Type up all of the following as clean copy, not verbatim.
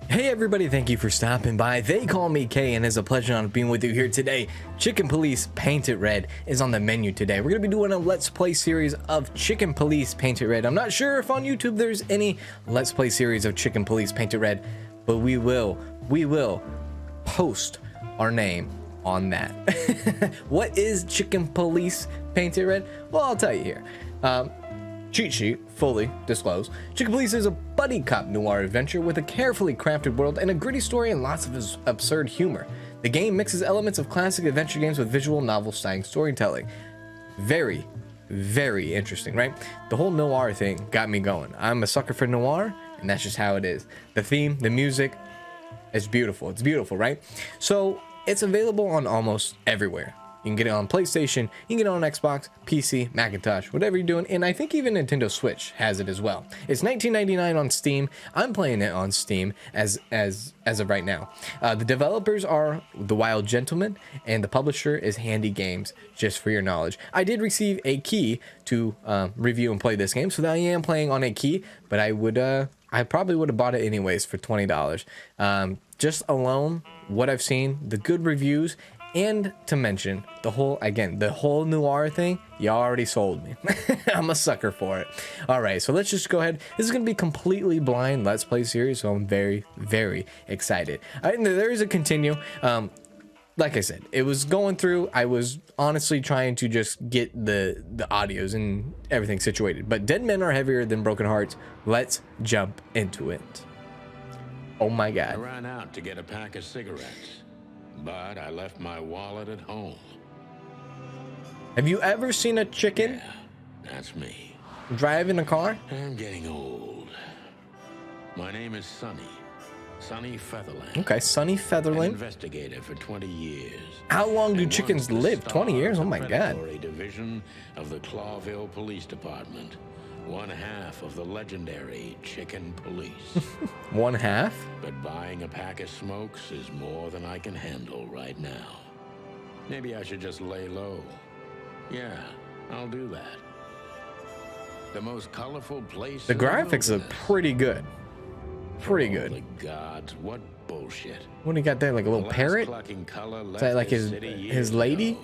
Hey everybody, thank you for stopping by. They call me Kay and it's a pleasure on being with you here today. Chicken Police Painted Red is on the menu today. We're going to be doing a Let's Play series of Chicken Police Painted Red. I'm not sure if on YouTube there's any Let's Play series of Chicken Police Painted Red, but we will post our name on that. What is Chicken Police Painted Red? Well, I'll tell you here. Cheat sheet, fully disclosed. Chicken Police is a buddy cop noir adventure with a carefully crafted world and a gritty story and lots of absurd humor. The game mixes elements of classic adventure games with visual novel-style storytelling. Very, very interesting, right? The whole noir thing got me going. I'm a sucker for noir, and that's just how it is. The theme, the music, it's beautiful. It's beautiful, right? So it's available on almost everywhere. You can get it on PlayStation, you can get it on Xbox, PC, Macintosh, whatever you're doing, and I think even Nintendo Switch has it as well. It's $19.99 on Steam. I'm playing it on Steam as of right now. The developers are The Wild Gentleman, and the publisher is Handy Games, just for your knowledge. I did receive a key to review and play this game, so that I am playing on a key, but I probably would have bought it anyways for $20. Just alone, what I've seen, the good reviews, and to mention the whole noir thing, you already sold me. I'm a sucker for it. All right, so let's just go ahead. This is going to be completely blind Let's Play series, so I'm very, very excited. There is a continue. Like I said, it was going through. I was honestly trying to just get the audios and everything situated. But dead men are heavier than broken hearts. Let's jump into it. Oh my God. I ran out to get a pack of cigarettes, but I left my wallet at home. Have you ever seen a chicken? Yeah, that's me. Driving a car? I'm getting old. My name is Sonny Featherland. Okay, Sonny Featherland. Investigator for 20 years. How long do chickens live? 20 years? Oh my God. Division of the Clawville Police Department. One half of the legendary Chicken Police. One half? But buying a pack of smokes is more than I can handle right now. Maybe I should just lay low. Yeah, I'll do that. The most colorful place. The graphics look pretty good. Pretty good. Holy gods, what bullshit. What do you got there? Like a little parrot? Is that like his lady?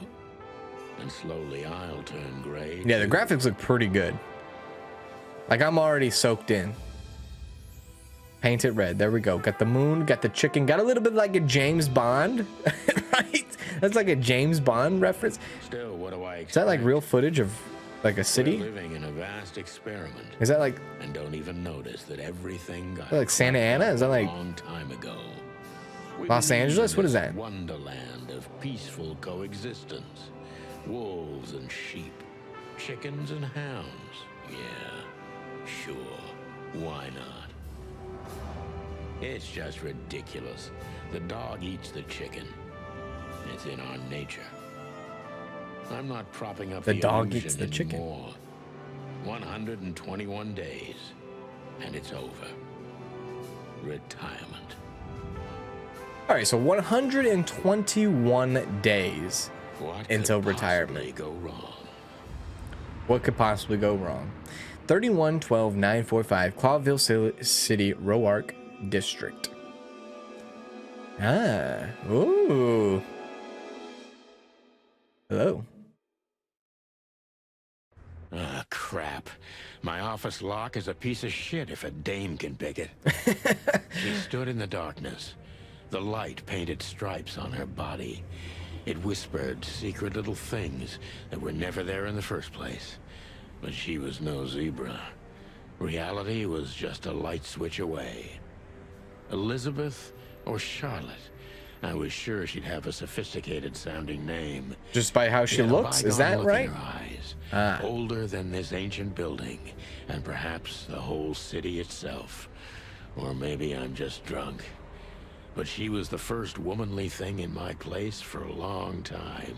And slowly I'll turn gray. Yeah, the graphics look pretty good. Like I'm already soaked in. Painted red. There we go. Got the moon, got the chicken, got a little bit like a James Bond. Right? That's like a James Bond reference. Still, what do I expect? Is that like real footage of like a city? We're living in a vast experiment. Is that like, and don't even notice that everything got like Santa Ana? Is that like a long time ago? Los Angeles? What is that? Wonderland of peaceful coexistence. Wolves and sheep, chickens and hounds. Yeah, sure. Why not? It's just ridiculous. The dog eats the chicken. It's in our nature. I'm not propping up the dog eats the chicken. Anymore. 121 days, and it's over. Retirement. All right, so 121 days What until could retirement. possibly go wrong? What could possibly go wrong? 3112945 Clawville City, Roark District. Ah, ooh. Hello. Ah, crap. My office lock is a piece of shit if a dame can pick it. She stood in the darkness. The light painted stripes on her body. It whispered secret little things that were never there in the first place. But she was no zebra. Reality was just a light switch away. Elizabeth or Charlotte? I was sure she'd have a sophisticated sounding name. Just by how she looks, is that right? In her eyes, older than this ancient building, and perhaps the whole city itself. Or maybe I'm just drunk. But she was the first womanly thing in my place for a long time,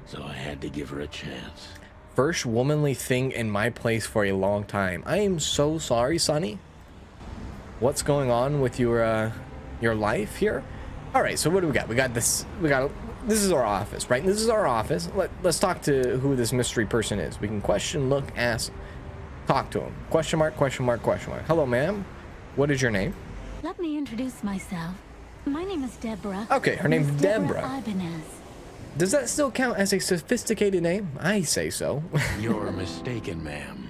so I had to give her a chance. First womanly thing in my place for a long time. I am so sorry, Sonny. What's going on with your life here? All right, so what do we got? We got this. This is our office, right? This is our office. Let's talk to who this mystery person is. We can question, look, ask, talk to him. Question mark, question mark, question mark. Hello, ma'am. What is your name? Let me introduce myself. My name is Debra. Okay, her name's Miss Debra. Ibanez. Does that still count as a sophisticated name? I say so. You're mistaken, ma'am.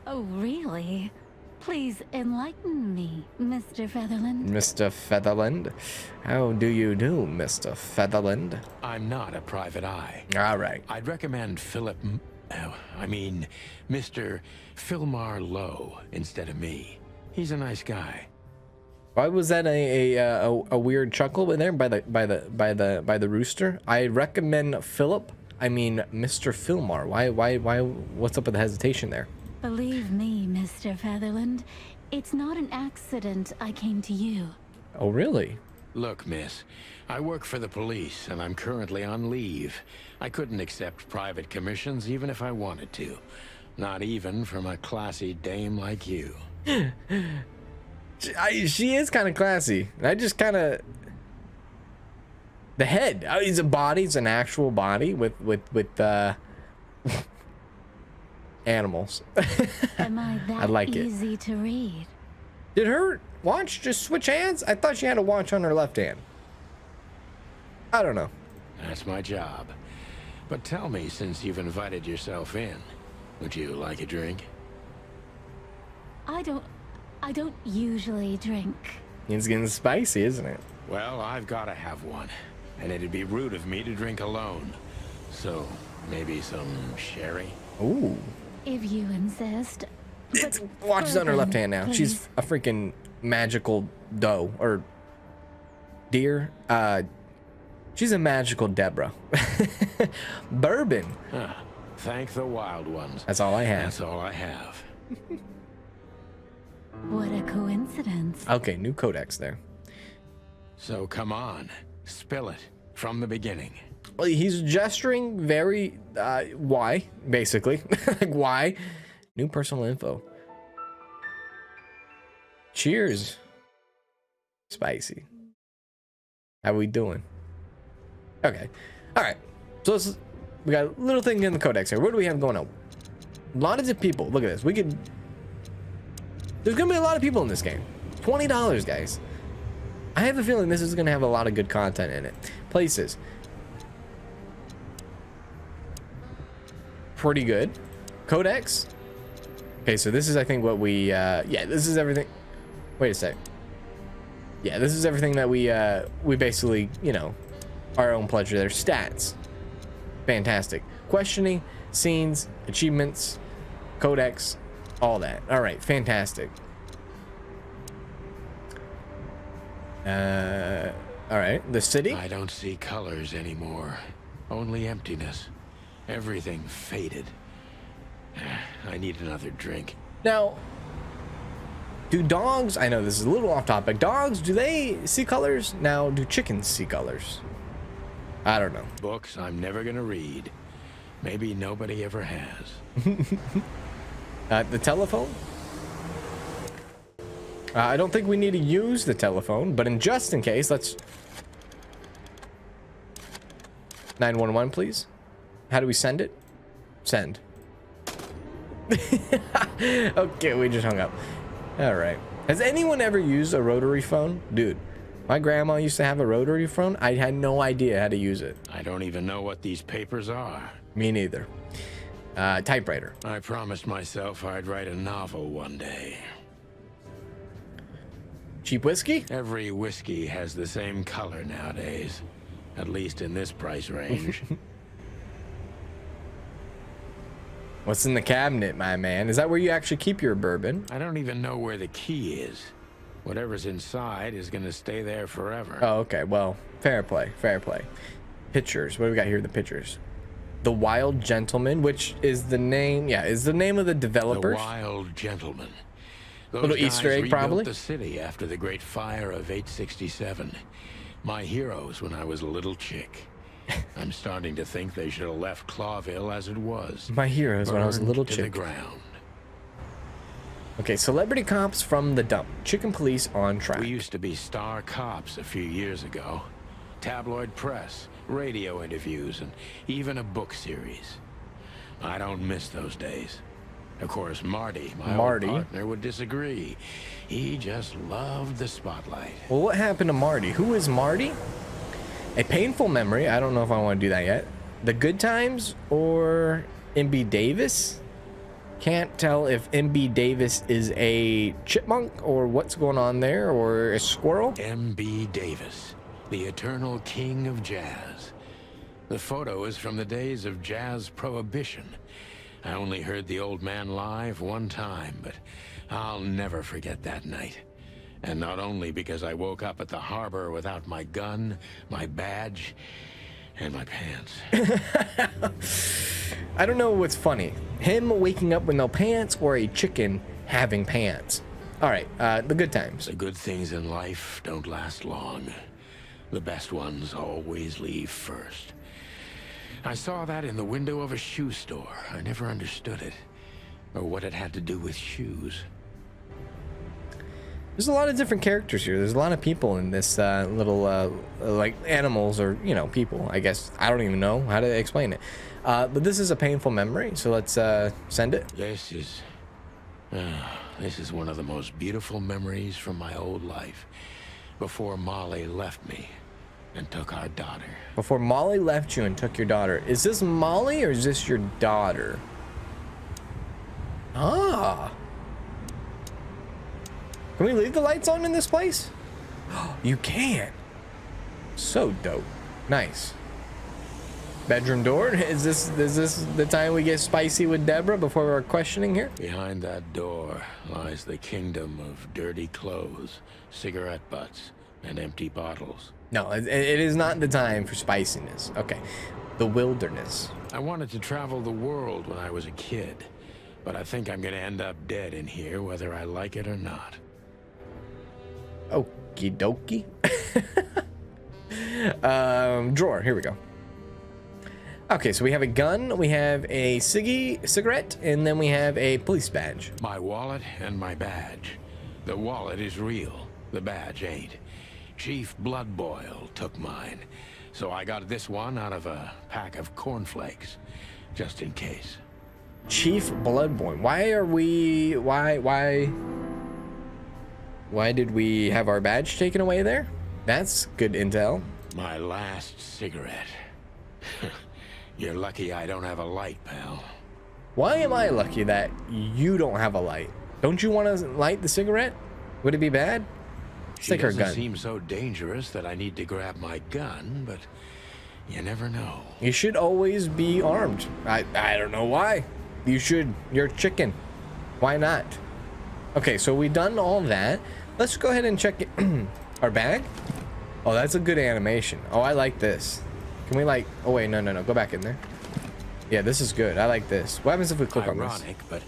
Oh, really? Please enlighten me, Mr. Featherland. Mr. Featherland. How do you do, Mr. Featherland? I'm not a private eye. All right. I'd recommend Mr. Philmar Lowe instead of me. He's a nice guy. Why was that a weird chuckle in there by the rooster? I recommend Philip. I mean, Mr. Philmar. Why? What's up with the hesitation there? Believe me, Mr. Featherland, it's not an accident I came to you. Oh, really? Look, miss, I work for the police, and I'm currently on leave. I couldn't accept private commissions even if I wanted to. Not even from a classy dame like you. She is kind of classy. I just kind of... The head. Oh, it's a body. It's an actual body with animals. Am I that I like it. easy to read? Did her watch just switch hands? I thought she had a watch on her left hand. I don't know. That's my job. But tell me, since you've invited yourself in, would you like a drink? I don't usually drink. It's getting spicy, isn't it? Well, I've got to have one. And it'd be rude of me to drink alone. So, maybe some sherry? Ooh. If you insist. It's watch is on her left hand now. Please. She's a freaking magical doe or deer. She's a magical Debra. Bourbon. Thank the wild ones. That's all I have. That's all I have. What a coincidence. Okay, new codex there. So come on, spill it from the beginning. Well, he's gesturing very, why, basically. Like, why? New personal info. Cheers. Spicy. How we doing? Okay. All right. So we got a little thing in the codex here. What do we have going on? A lot of people. Look at this. There's going to be a lot of people in this game. $20, guys. I have a feeling this is going to have a lot of good content in it. Places. Pretty good. Codex. Okay, so this is, I think, what we, yeah, this is everything. Wait a sec. Yeah, this is everything that we basically, you know, our own pleasure there. Stats. Fantastic. Questioning, scenes, achievements, codex, all that. All right, fantastic. All right, the city. I don't see colors anymore. Only emptiness. Everything faded. I need another drink. Now, do dogs, I know this is a little off topic, dogs, do they see colors? Now, do chickens see colors? I don't know. Books I'm never gonna read. Maybe nobody ever has. The telephone? I don't think we need to use the telephone, but just in case, let's... 911, please. How do we send it? Send. Okay, we just hung up. All right. Has anyone ever used a rotary phone? Dude, my grandma used to have a rotary phone. I had no idea how to use it. I don't even know what these papers are. Me neither. Typewriter. I promised myself I'd write a novel one day. Cheap whiskey? Every whiskey has the same color nowadays. At least in this price range. What's in the cabinet, my man? Is that where you actually keep your bourbon? I don't even know where the key is. Whatever's inside is gonna stay there forever. Oh, okay. Well, fair play. Fair play. Pictures. What do we got here? The pictures. The Wild Gentleman, which is the name, yeah, is the name of the developers. The Wild Gentleman. Those Little guys Easter egg, rebuilt probably. the city after the Great Fire of 867. My heroes when I was a little chick. I'm starting to think they should have left Clawville as it was. My heroes when I was a little burned to chick. the ground. Okay, celebrity cops from the dump. Chicken police on track. We used to be star cops a few years ago. Tabloid press, radio interviews, and even a book series. I don't miss those days. Of course, Marty, my Marty. old partner, would disagree. He just loved the spotlight. Well, what happened to Marty? Who is Marty? A painful memory. I don't know if I want to do that yet. The Good Times or MB Davis? Can't tell if MB Davis is a chipmunk or what's going on there, or a squirrel. M.B. Davis, the eternal king of jazz. The photo is from the days of jazz prohibition. I only heard the old man live one time, but I'll never forget that night. And not only because I woke up at the harbor without my gun, my badge, and my pants. I don't know what's funny. Him waking up with no pants or a chicken having pants. All right, the good times. The good things in life don't last long. The best ones always leave first. I saw that in the window of a shoe store. I never understood it, or what it had to do with shoes. There's a lot of different characters here. There's a lot of people in this little, like animals or, you know, people, I guess. I don't even know how to explain it. But this is a painful memory, so let's send it. This is one of the most beautiful memories from my old life, before Molly left me and took our daughter. Before Molly left you and took your daughter. Is this Molly or is this your daughter? Ah. Can we leave the lights on in this place? You can. So dope. Nice. Bedroom door. Is this the time we get spicy with Debra before we're questioning here? Behind that door lies the kingdom of dirty clothes, cigarette butts, and empty bottles. No, it is not the time for spiciness. Okay. The wilderness. I wanted to travel the world when I was a kid, but I think I'm gonna end up dead in here whether I like it or not. Okie dokie. Drawer. Here we go. Okay, so we have a gun, we have a cigarette, and then we have a police badge. My wallet and my badge. The wallet is real. The badge ain't. Chief Bloodboil took mine, so I got this one out of a pack of cornflakes, just in case. Chief Bloodboil. Why did we have our badge taken away there? That's good intel. My last cigarette. You're lucky I don't have a light, pal. Why am I lucky that you don't have a light? Don't you want to light the cigarette? Would it be bad? She Take her doesn't gun. seem so dangerous that I need to grab my gun, but you never know. You should always be armed. I don't know why. You should. You're a chicken. Why not? Okay, so we've done all that. Let's go ahead and check it. Our bag. Oh, that's a good animation. Oh, I like this. Can we like? Oh wait, no. Go back in there. Yeah, this is good. I like this. What happens if we click on this? Ironic, but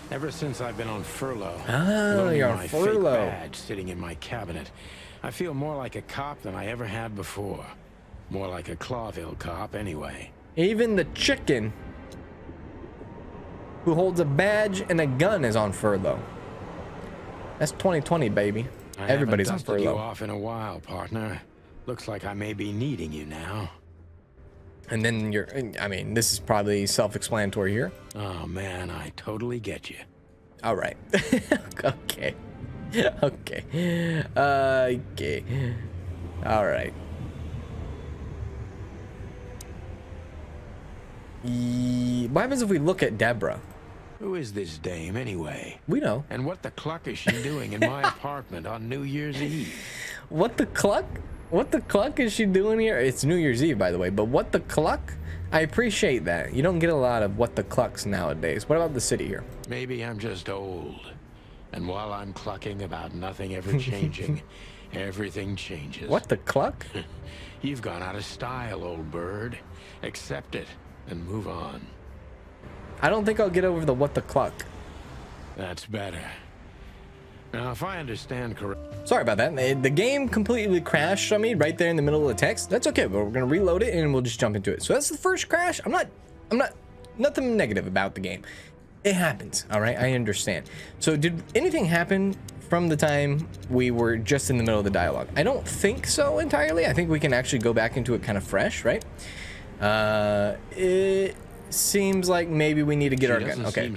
ever since I've been on furlough, Oh, loaning you're on my furlough. fake badge sitting in my cabinet, I feel more like a cop than I ever had before. More like a Clawville cop, anyway. Even the chicken who holds a badge and a gun is on furlough. That's 2020, baby. Everybody's on I haven't dusted you furlough. off in a while, partner. Looks like I may be needing you now. And then I mean, this is probably self-explanatory here. Oh man, I totally get you. All right. Okay. Okay. All right. What happens if we look at Debra? Who is this dame, anyway? We know. And what the cluck is she doing in my apartment on New Year's Eve? What the cluck? What the cluck is she doing here? It's New Year's Eve, by the way, but what the cluck? I appreciate that. You don't get a lot of what the clucks nowadays. What about the city here? Maybe I'm just old. And while I'm clucking about nothing ever changing, everything changes. What the cluck? You've gone out of style, old bird. Accept it and move on. I don't think I'll get over the what the cluck. That's better. Now, if I understand correctly... Sorry about that. The game completely crashed on me right there in the middle of the text. That's okay, but we're gonna reload it and we'll just jump into it. So that's the first crash. I'm not nothing negative about the game. It happens, all right? I understand. So did anything happen from the time we were just in the middle of the dialogue? I don't think so entirely. I think we can actually go back into it kind of fresh, right? It seems like maybe we need to get our gun. Okay.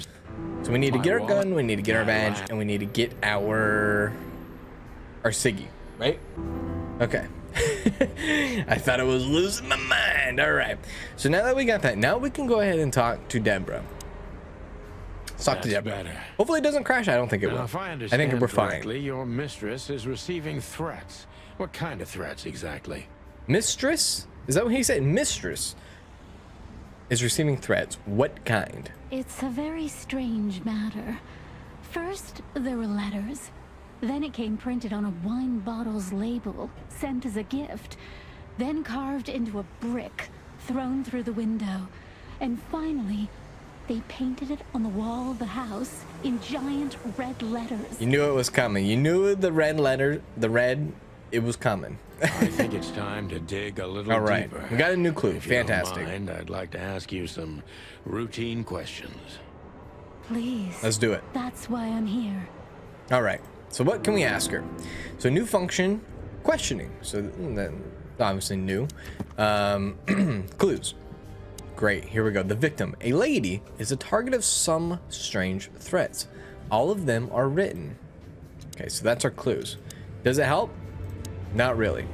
So we need to My get our wallet, gun, we need to get our my badge, lap. and we need to get our Siggy, right? Okay. I thought I was losing my mind. All right. So now that we got that, now we can go ahead and talk to Debra. Let's talk to That's Debra. better. Hopefully it doesn't crash. I don't think it Now, will. if I I understand think we're correctly, fine. your mistress is receiving threats. What kind of threats exactly? Mistress? Is that what he said? Mistress is receiving threats. What kind? It's a very strange matter. First, there were letters. Then it came printed on a wine bottle's label, sent as a gift. Then carved into a brick, thrown through the window. And finally, they painted it on the wall of the house in giant red letters. You knew it was coming. You knew the red letter, it was coming. I think it's time to dig a little All right. deeper. We got a new clue. If you don't Fantastic. mind, I'd like to ask you some routine questions. Please. Let's do it. That's why I'm here. All right. So what can we ask her? So new function, questioning. So then obviously new. Clues. Great. Here we go. The victim, a lady, is a target of some strange threats. All of them are written. Okay, so that's our clues. Does it help? Not really.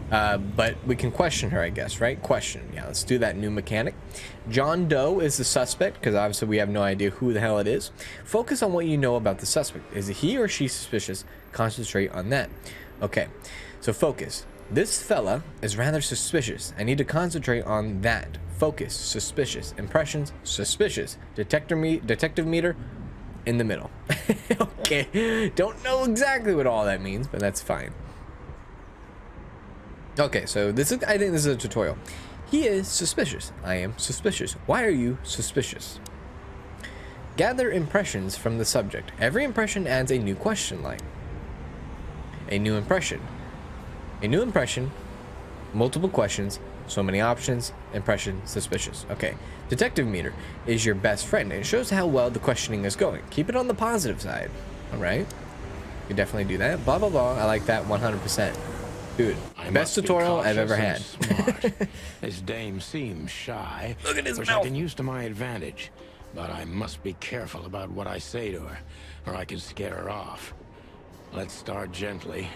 But we can question her, I guess, right? Question. Yeah, let's do that new mechanic. John Doe is the suspect, because obviously we have no idea who the hell it is. Focus on what you know about the suspect. Is he or she suspicious? Concentrate on that. Okay, so focus. This fella is rather suspicious. I need to concentrate on that. Focus. Suspicious. Impressions. Suspicious. Detective meter. In the middle. Okay, don't know exactly what all that means, but that's fine. Okay, so I think this is a tutorial. He is suspicious. I am suspicious. Why are you suspicious? Gather impressions from the subject. Every impression adds a new question line. A new impression. A new impression. Multiple questions. So many options. Impression. Suspicious. Okay. Detective meter is your best friend. It shows how well the questioning is going. Keep it on the positive side. All right. You can definitely do that. Blah, blah, blah. I like that 100%. Dude, best tutorial I've ever had. Smart. This dame seems shy. Look at his which mouth. I can use to my advantage. But I must be careful about what I say to her, or I can scare her off. Let's start gently,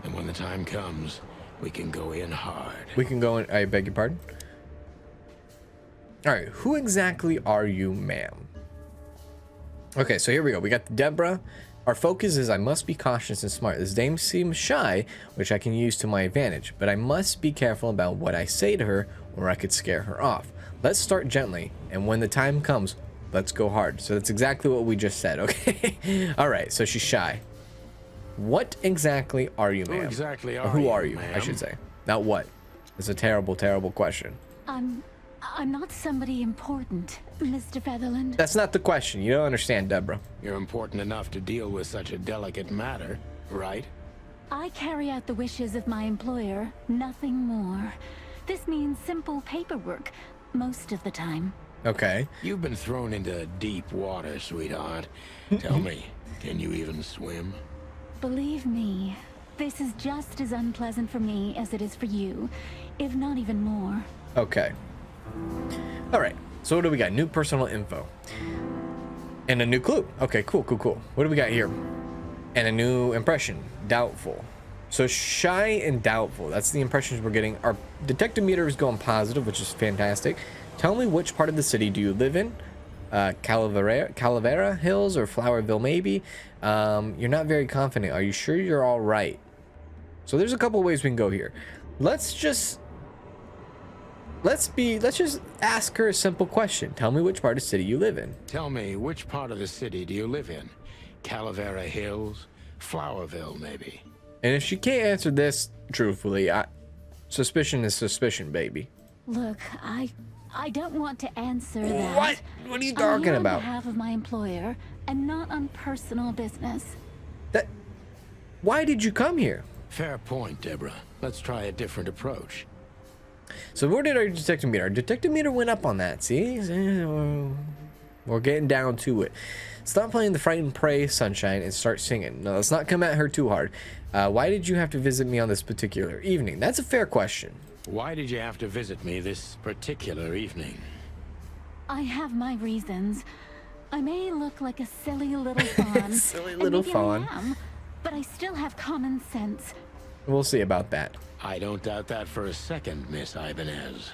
and when the time comes, we can go in hard. We can go in. I beg your pardon? All right. Who exactly are you, ma'am? Okay, so here we go. We got Debra. Our focus is I must be cautious and smart. This dame seems shy, which I can use to my advantage, but I must be careful about what I say to her, or I could scare her off. Let's start gently, and when the time comes, let's go hard. So that's exactly what we just said, okay? All right, so she's shy. What exactly are you, ma'am? Who exactly Or are who you, are you, I ma'am? should say. Not what. It's a terrible, terrible question. I'm not somebody important, Mr. Featherland. That's not the question. You don't understand, Debra. You're important enough to deal with such a delicate matter, right? I carry out the wishes of my employer, nothing more. This means simple paperwork, most of the time. Okay. You've been thrown into deep water, sweetheart. Tell me, can you even swim? Believe me, this is just as unpleasant for me as it is for you, if not even more. Okay. All right. So what do we got? New personal info. And a new clue. Okay, cool, cool, cool. What do we got here? And a new impression. Doubtful. So shy and doubtful. That's the impressions we're getting. Our detective meter is going positive, which is fantastic. Tell me, which part of the city do you live in? Calavera Hills or Flowerville, maybe? You're not very confident. Are you sure you're all right? So there's a couple ways we can go here. Let's just ask her a simple question. Tell me which part of the city you live in. Tell me, which part of the city do you live in? Calavera Hills? Flowerville, maybe? And if she can't answer this truthfully, suspicion is suspicion, baby. Look, I don't want to answer that. What? What are you I'm talking here about? on behalf of my employer, and not on personal business. Why did you come here? Fair point, Debra. Let's try a different approach. So where did our detective meter? Our detective meter went up on that, see? We're getting down to it. Stop playing the frightened prey, Sunshine, and start singing. No, let's not come at her too hard. Why did you have to visit me on this particular evening? That's a fair question. Why did you have to visit me this particular evening? I have my reasons. I may look like a silly little fawn. Silly and little maybe fawn. I am, but I still have common sense. We'll see about that. I don't doubt that for a second, Miss Ibanez.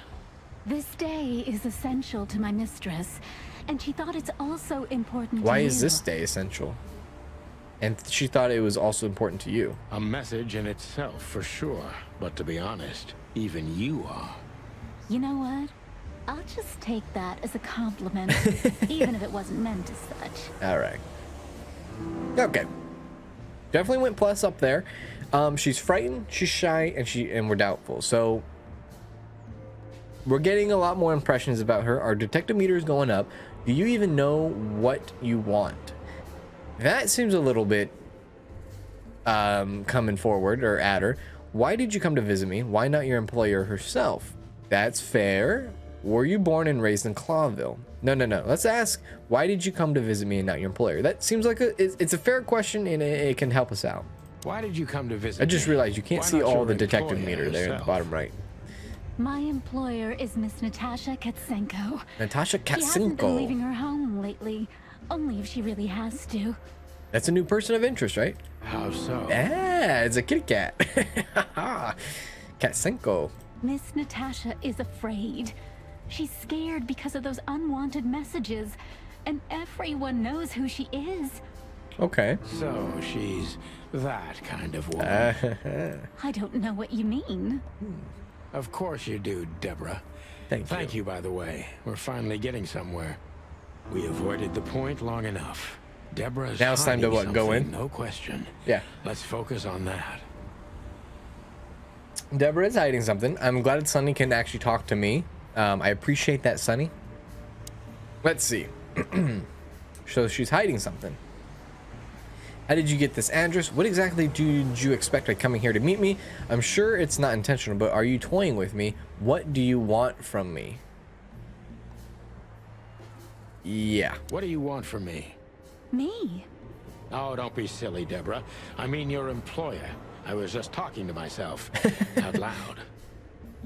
This day is essential to my mistress, and she thought it's also important Why to is you. this day essential? And she thought it was also important to you. A message in itself, for sure. But to be honest, even you are. You know what? I'll just take that as a compliment, even if it wasn't meant as such. All right. Okay. Definitely went plus up there. She's frightened, she's shy, and we're doubtful. So we're getting a lot more impressions about her. Our detective meter is going up. Do you even know what you want? That seems a little bit coming forward or at her. Why did you come to visit me? Why not your employer herself? That's fair. Were you born and raised in Clawville? No. Let's ask, why did you come to visit me and not your employer? That seems like it's a fair question, and it can help us out. Why did you come to visit I just me? realized you can't Why see not all your the detective employer meter there in the herself? bottom right. My employer is Miss Natasha Katsenko. Natasha She hasn't been leaving Katsenko. her home lately, only if she really has to. That's a new person of interest, right? How so? Yeah, it's a kitty cat. Katsenko. Miss Natasha is afraid. She's scared because of those unwanted messages, and everyone knows who she is. Okay. So she's that kind of woman. I don't know what you mean. Of course you do, Debra. Thank you. you, by the way. We're finally getting somewhere. We avoided the point long enough. Debra's Now it's time to, hiding go something, in? No question. Yeah. Let's focus on that. Debra is hiding something. I'm glad Sunny can actually talk to me. I appreciate that, Sunny. Let's see. So she's hiding something. How did you get this address? What exactly did you expect by coming here to meet me? I'm sure it's not intentional, but are you toying with me? What do you want from me? Yeah. What do you want from me? Me? Oh, don't be silly, Debra. I mean your employer. I was just talking to myself out loud.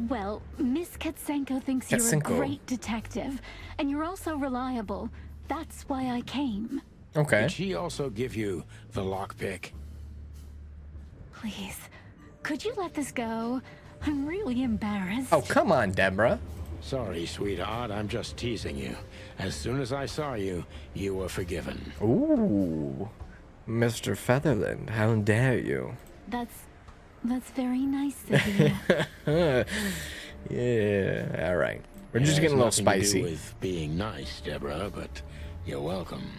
Well, Miss Katsenko thinks you're a Katsenko. great detective, and you're also reliable. That's why I came. Okay. Did she also give you the lockpick? Please, could you let this go? I'm really embarrassed. Oh, come on, Debra. Sorry, sweetheart. I'm just teasing you. As soon as I saw you, you were forgiven. Ooh. Mr. Featherland, how dare you? That's very nice of you. Yeah, all right. We're It just has getting a little nothing to do spicy. with being nice, Debra, but you're welcome.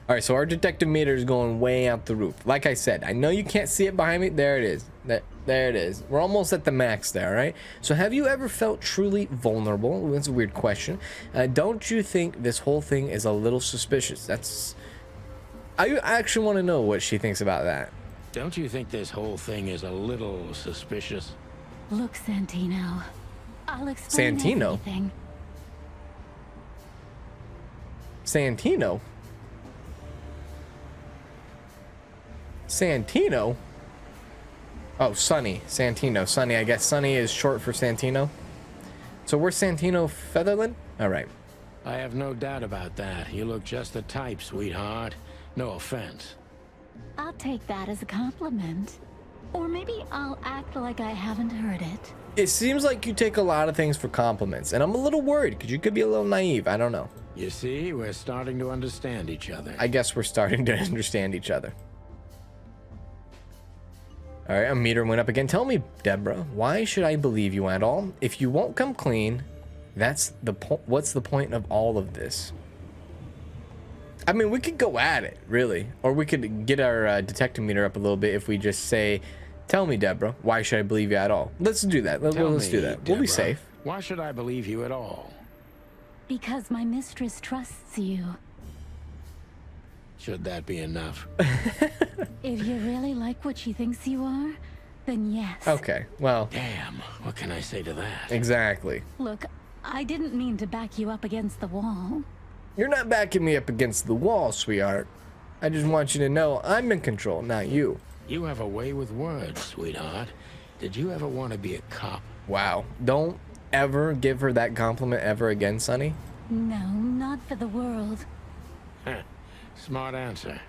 All right, so our detective meter is going way out the roof. Like I said, I know you can't see it behind me. There it is. There it is. We're almost at the max there, all right? So have you ever felt truly vulnerable? That's a weird question. Don't you think this whole thing is a little suspicious? I actually want to know what she thinks about that. Don't you think this whole thing is a little suspicious? Look, Santino, I'll explain Santino? everything. Santino? Santino? Oh, Sunny. Santino. Sunny. I guess Sunny is short for Santino. So we're Santino Featherland? All right. I have no doubt about that. You look just the type, sweetheart. No offense. I'll take that as a compliment. Or maybe I'll act like I haven't heard it. It seems like you take a lot of things for compliments, and I'm a little worried because you could be a little naive. I don't know. You see, we're starting to understand each other. I guess we're starting to understand each other. All right, a meter went up again. Tell me, Debra, why should I believe you at all? If you won't come clean, that's the what's the point of all of this? I mean, we could go at it, really. Or we could get our detective meter up a little bit if we just say, tell me, Debra, why should I believe you at all? Let's do that. Let's do that. We'll be Debra, safe. Why should I believe you at all? Because my mistress trusts you. Should that be enough? If you really like what she thinks you are, then yes. Okay, well, Damn, what can I say to that? exactly. Look, I didn't mean to back you up against the wall. You're not backing me up against the wall, sweetheart. I just want you to know I'm in control, not you. You have a way with words, sweetheart. Did you ever want to be a cop? Wow. Don't ever give her that compliment ever again, Sonny. No, not for the world. Smart answer.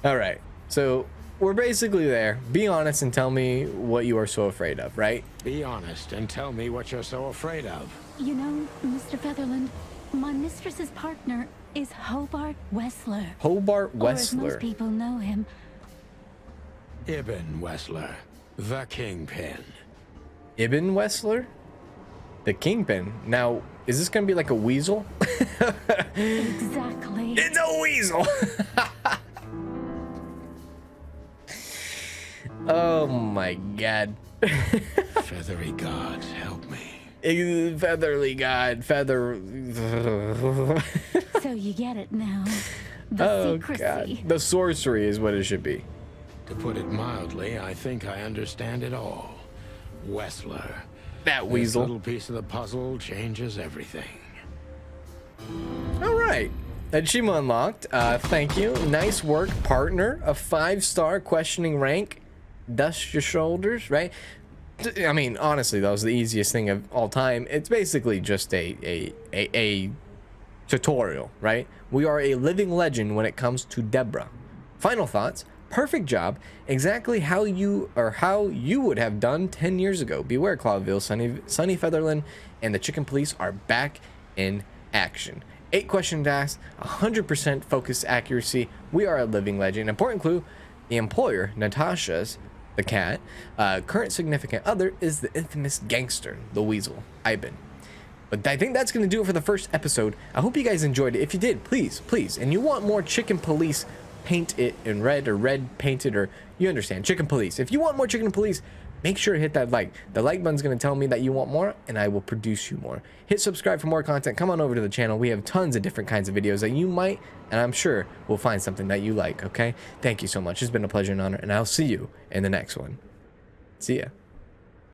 All right, so we're basically there. Be honest and tell me what you are so afraid of, right? Be honest and tell me what you're so afraid of. You know, Mr. Featherland, my mistress's partner is Hobart Wessler. Hobart Or as Wessler. most people know him. Ibn Wessler, the kingpin. Ibn Wessler? The kingpin. Now, is this gonna be like a weasel? Exactly. It's a weasel! Oh my god. Feathery gods, help me. Featherly god, feather. So you get it now. The Oh secrecy. god. The sorcery is what it should be. To put it mildly, I think I understand it all. Wessler. That This weasel. little piece of the puzzle changes everything. All right. Achievement unlocked. Thank you. Nice work, partner. A 5-star questioning rank. Dust your shoulders, right? I mean, honestly, that was the easiest thing of all time. It's basically just a tutorial, right? We are a living legend when it comes to Debra. Final thoughts. Perfect job. Exactly how you would have done 10 years ago. Beware, Clawville, Sunny Featherland, and the Chicken Police are back in action. 8 questions asked, 100% focused accuracy. We are a living legend. Important clue: the employer, Natasha's, the cat, current significant other is the infamous gangster, the weasel, Ibn. But I think that's going to do it for the first episode. I hope you guys enjoyed it. If you did, please, and you want more Chicken Police, paint it in red or red painted, or you understand, Chicken Police. If you want more Chicken Police, make sure to hit that like. The like button's going to tell me that you want more, and I will produce you more. Hit subscribe for more content. Come on over to the channel. We have tons of different kinds of videos that you might, and I'm sure, will find something that you like, okay? Thank you so much. It's been a pleasure and honor, and I'll see you in the next one. See ya.